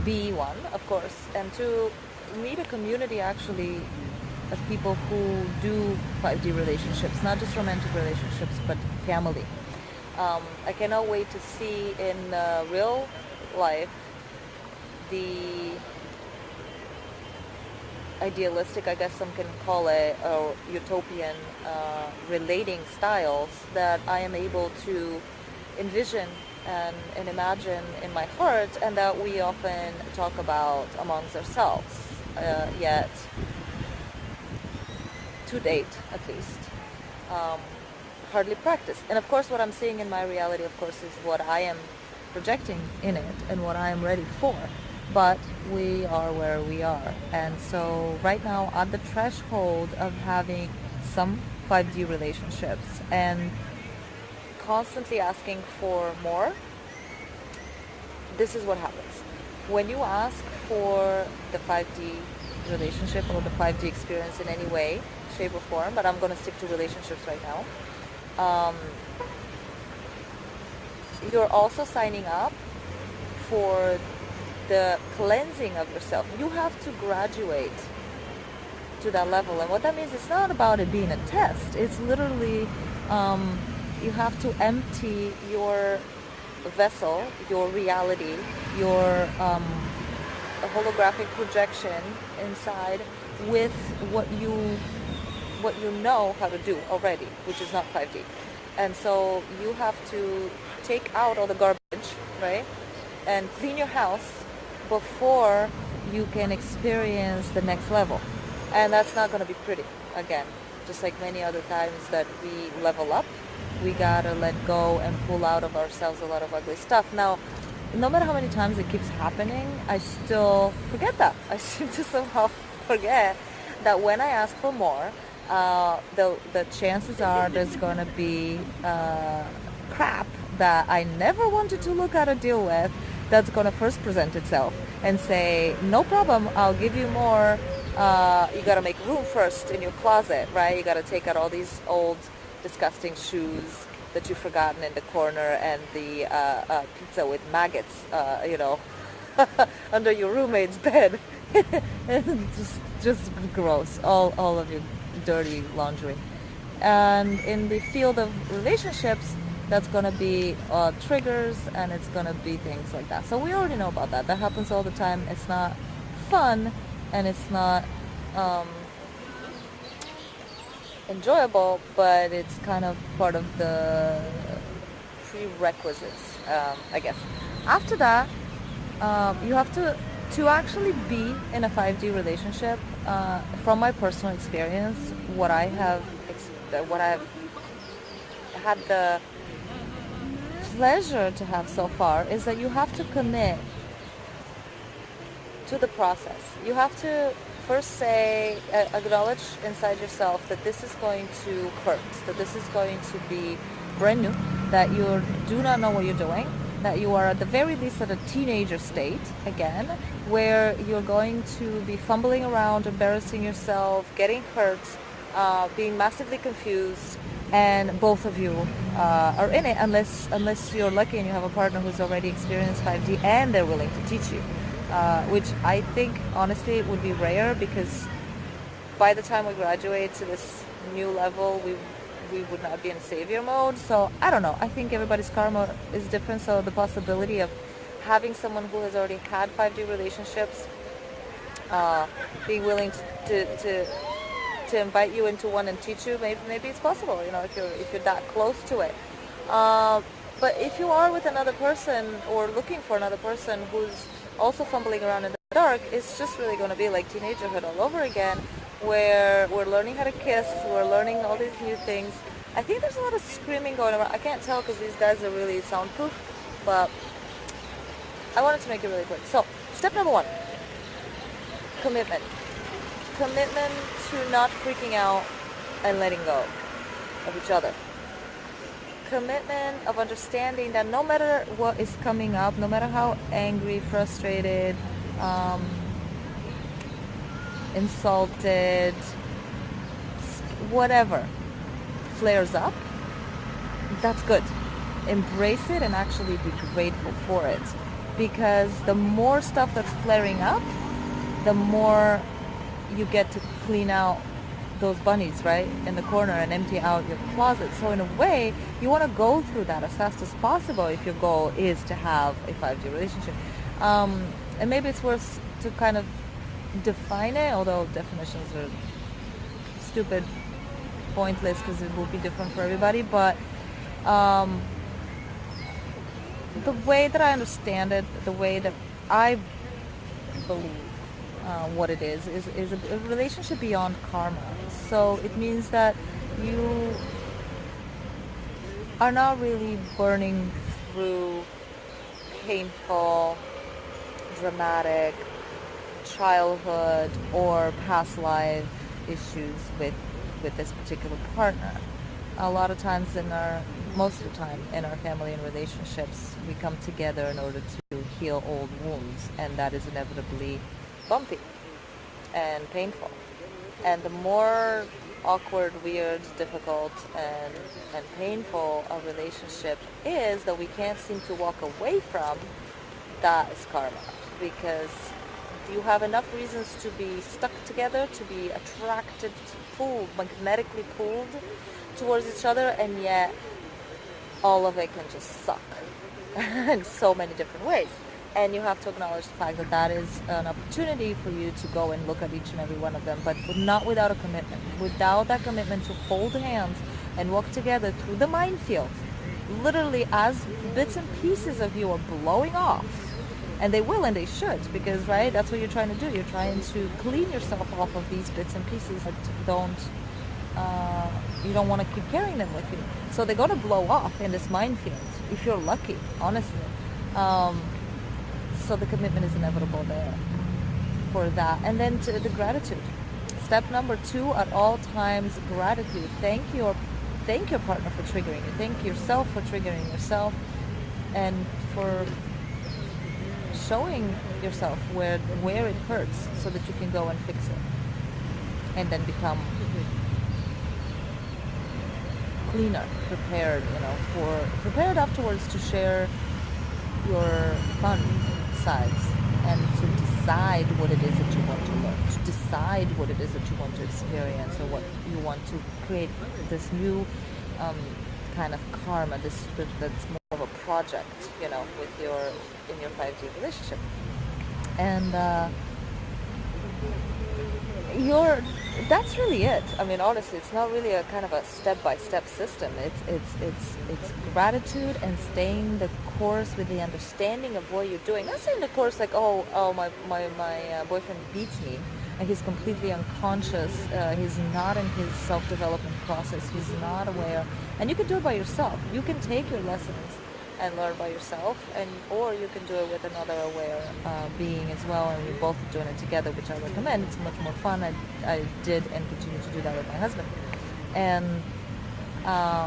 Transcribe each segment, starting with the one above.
be one, of course, and to meet a community actually of people who do 5D relationships, not just romantic relationships, but family. I cannot wait to see in real life the idealistic, I guess some can call it, or utopian relating styles that I am able to envision and imagine in my heart, and that we often talk about amongst ourselves, yet to date at least, um, hardly practiced. And of course what I'm seeing in my reality, of course, is what I am projecting in it and what I am ready for. But we are where we are. And so right now at the threshold of having some 5D relationships and constantly asking for more, this is what happens. When you ask for the 5D relationship or the 5D experience in any way, shape or form, but I'm going to stick to relationships right now, you're also signing up for the cleansing of yourself. You have to graduate to that level. And what that means, it's not about it being a test. It's literally, you have to empty your vessel, your reality, your holographic projection inside with what you know how to do already, which is not 5D. And so you have to take out all the garbage, right? And clean your house before you can experience the next level. And that's not going to be pretty. Again, just like many other times that we level up, we gotta let go and pull out of ourselves a lot of ugly stuff. Now, no matter how many times it keeps happening, I still forget that. I seem to somehow forget that when I ask for more, the chances are there's gonna be crap that I never wanted to look at or deal with that's gonna first present itself and say, no problem, I'll give you more. You gotta make room first in your closet, right? You gotta take out all these old disgusting shoes that you've forgotten in the corner, and the pizza with maggots, under your roommate's bed. just gross. All of your dirty laundry. And in the field of relationships, that's gonna be triggers, and it's gonna be things like that. So we already know about that. That happens all the time. It's not fun, and it's not enjoyable, but it's kind of part of the prerequisites, I guess. After that, you have to actually be in a 5D relationship. From my personal experience, what I've had the pleasure to have so far is that you have to commit to the process. You have to first say, acknowledge inside yourself that this is going to hurt, that this is going to be brand new, that you do not know what you're doing, that you are at the very least at a teenager state again, where you're going to be fumbling around, embarrassing yourself, getting hurt, being massively confused, and both of you are in it, unless you're lucky and you have a partner who's already experienced 5D and they're willing to teach you. Which I think honestly would be rare, because by the time we graduate to this new level, we would not be in savior mode. So I don't know. I think everybody's karma is different. So the possibility of having someone who has already had 5D relationships, being willing to invite you into one and teach you, maybe it's possible. If you're that close to it. But if you are with another person or looking for another person who's also fumbling around in the dark, it's just really going to be like teenagerhood all over again, where we're learning how to kiss, we're learning all these new things. I think there's a lot of screaming going around. I can't tell because these guys are really soundproof, but I wanted to make it really quick. So, step number 1, commitment. Commitment to not freaking out and letting go of each other. Commitment of understanding that no matter what is coming up, no matter how angry, frustrated, insulted, whatever flares up, that's good. Embrace it and actually be grateful for it. because the more stuff that's flaring up, the more you get to clean out those bunnies, right, in the corner and empty out your closet. So in a way, you want to go through that as fast as possible if your goal is to have a 5G relationship. And maybe it's worth to kind of define it, although definitions are stupid, pointless, because it will be different for everybody. But the way that I understand it, the way that I believe what it is a relationship beyond karma. So it means that you are not really burning through painful, dramatic childhood or past life issues with this particular partner. A lot of times most of the time in our family and relationships, we come together in order to heal old wounds, and that is inevitably bumpy and painful. And the more awkward, weird, difficult, and painful a relationship is that we can't seem to walk away from, that is karma. Because you have enough reasons to be stuck together, to be attracted, pulled, magnetically pulled towards each other, and yet all of it can just suck in so many different ways. And you have to acknowledge the fact that that is an opportunity for you to go and look at each and every one of them, but not without a commitment. Without that commitment to hold hands and walk together through the minefield, literally as bits and pieces of you are blowing off. And they will, and they should, because, right, that's what you're trying to do. You're trying to clean yourself off of these bits and pieces that you don't want to keep carrying them with you. So they're going to blow off in this minefield, if you're lucky, honestly. So the commitment is inevitable there for that. And then the gratitude. Step number 2, at all times, gratitude. Thank your partner for triggering you. Thank yourself for triggering yourself, and for showing yourself where it hurts, so that you can go and fix it, and then become cleaner, prepared afterwards to share your fun sides, and to decide what it is that you want to learn, to decide what it is that you want to experience, or what you want to create, this new kind of karma, that's more of a project, in your 5G relationship. And that's really it. I mean, honestly, it's not really a kind of a step-by-step system. It's gratitude and staying the course with the understanding of what you're doing. Not staying the course like, my boyfriend beats me, and he's completely unconscious. He's not in his self-development process. He's not aware. And you can do it by yourself. You can take your lessons and learn by yourself, or you can do it with another aware being as well, and you're both doing it together, which I recommend. It's much more fun. I did and continue to do that with my husband. And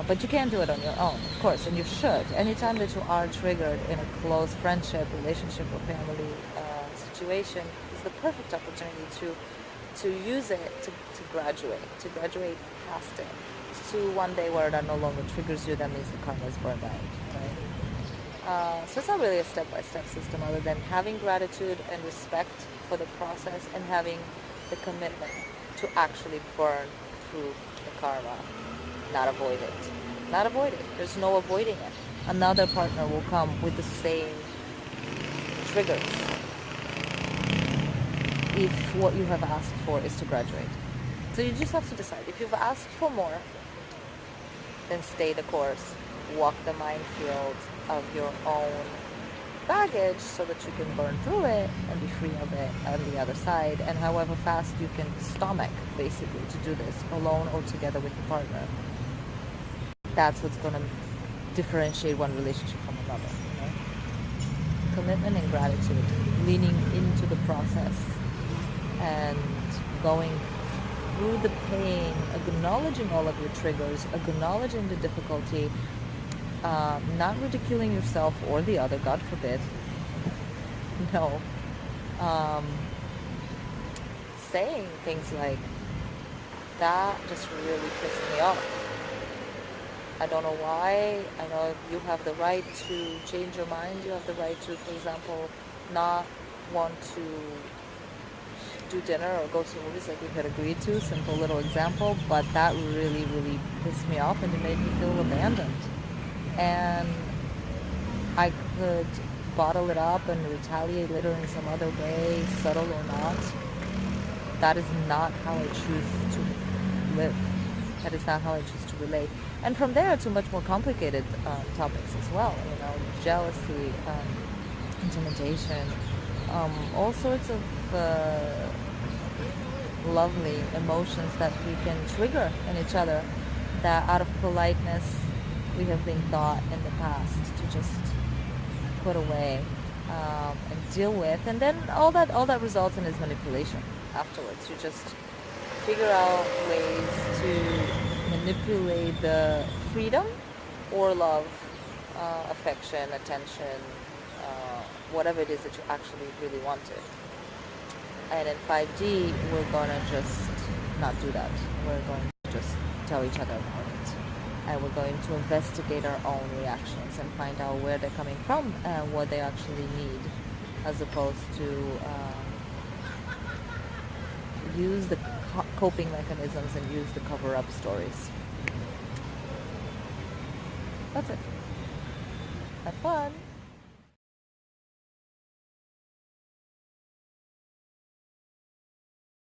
but you can do it on your own, of course, and you should. Anytime that you are triggered in a close friendship, relationship, or family situation, is the perfect opportunity to use it to graduate past it, to one day where that no longer triggers you. That means the karma is burned out, right? So it's not really a step-by-step system, other than having gratitude and respect for the process, and having the commitment to actually burn through the karma, not avoid it. There's no avoiding it. Another partner will come with the same triggers if what you have asked for is to graduate. So you just have to decide. If you've asked for more, then stay the course. Walk the minefield of your own baggage, so that you can burn through it and be free of it on the other side. And however fast you can stomach, basically, to do this alone or together with your partner, that's what's going to differentiate one relationship from another. Commitment and gratitude, leaning into the process and going through the pain, acknowledging all of your triggers, acknowledging the difficulty, not ridiculing yourself or the other, God forbid. No. Saying things like, that just really pissed me off. I don't know why. I know you have the right to change your mind. You have the right to, for example, not want to do dinner or go to the movies like we had agreed to. Simple little example, but that really, really pissed me off and it made me feel abandoned. And I could bottle it up and retaliate later in some other way, subtle or not. That is not how I choose to live. That is not how I choose to relate. And from there to much more complicated topics as well. Jealousy, intimidation, all sorts of lovely emotions that we can trigger in each other that out of politeness we have been taught in the past to just put away and deal with, and then all that results in is manipulation afterwards. You just figure out ways to manipulate the freedom or love, affection, attention, whatever it is that you actually really wanted. And in 5D, we're gonna just not do that. We're going to just tell each other about it. And we're going to investigate our own reactions and find out where they're coming from and what they actually need, as opposed to use the coping mechanisms and use the cover-up stories. That's it. Have fun.